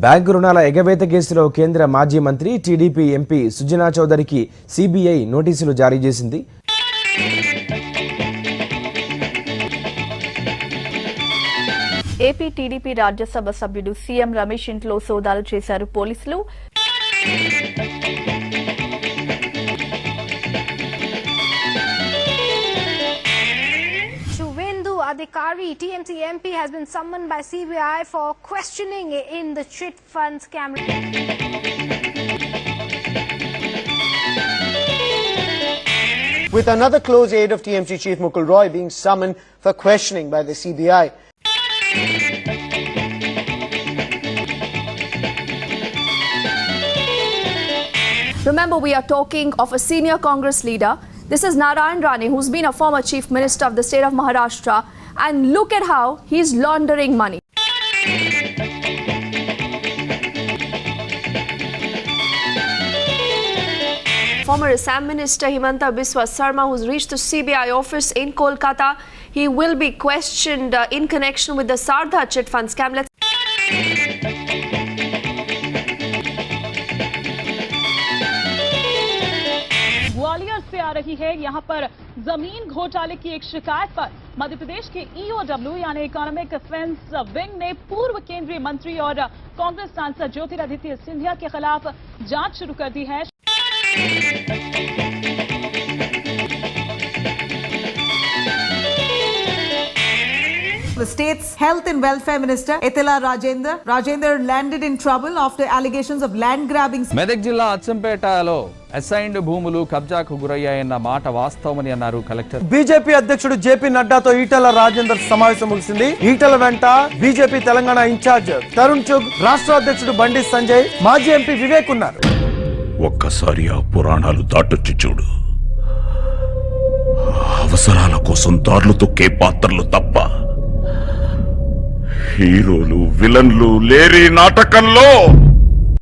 Bank రుణాల ఎగవేత కేసులో కేంద్ర మాజీ మంత్రి టీడీపీ ఎంపీ సుజనా చౌదరికి సిబిఐ నోటీసులు జారీ చేసింది. ఏపీ టీడీపీ రాజ్యసభ సభ్యుడు సీఎం రమేష్ ఇంట్లో సోదాలు చేశారు పోలీసులు. Adhikari, TMC MP, has been summoned by CBI for questioning in the chit fund scam. With another close aide of TMC Chief Mukul Roy being summoned for questioning by the CBI. Remember, we are talking of a senior Congress leader. This is Narayan Rane, who's been a former Chief Minister of the state of Maharashtra. And look at how he's laundering money. Former Assam Minister Himanta Biswa Sarma, who's reached the CBI office in Kolkata, he will be questioned in connection with the Sardha chit fund scam. Gwalior से आ रही है यहां पर जमीन घोटाले की एक शिकायत पर मध्य प्रदेश के ईओडब्ल्यू यानी इकोनॉमिक अफेंस विंग ने पूर्व केंद्रीय मंत्री और कांग्रेस सांसद ज्योतिरादित्य सिंधिया के खिलाफ जांच शुरू कर दी है. The state's Health and Welfare Minister Etela Rajender landed in trouble after allegations of land grabbing. Medak జిల్లా అచ్చంపేటలో అసైన్డ్ భూములు కబ్జాకు గురయ్యాయన్న మాట వాస్తవమని అన్నారు కలెక్టర్. బీజేపీ అధ్యక్షుడు జేపీ నడ్డాతో ఈటెల రాజేందర్ సమావేశం ముగిసింది. ఈటెల వెంట బీజేపీ తెలంగాణ ఇన్ఛార్జ్ తరుణ్ చుగ్, రాష్ట్ర అధ్యక్షుడు బండి సంజయ్, మాజీ ఎంపీ వివేక్ ఉన్నారు. ఒక్కసారి ఆ పురాణాలు దాటొచ్చి చూడు. అవసరాల కోసం దారులు తొక్కే పాత్రలు తప్ప హీరోలు విలన్లు లేరి నాటకంలో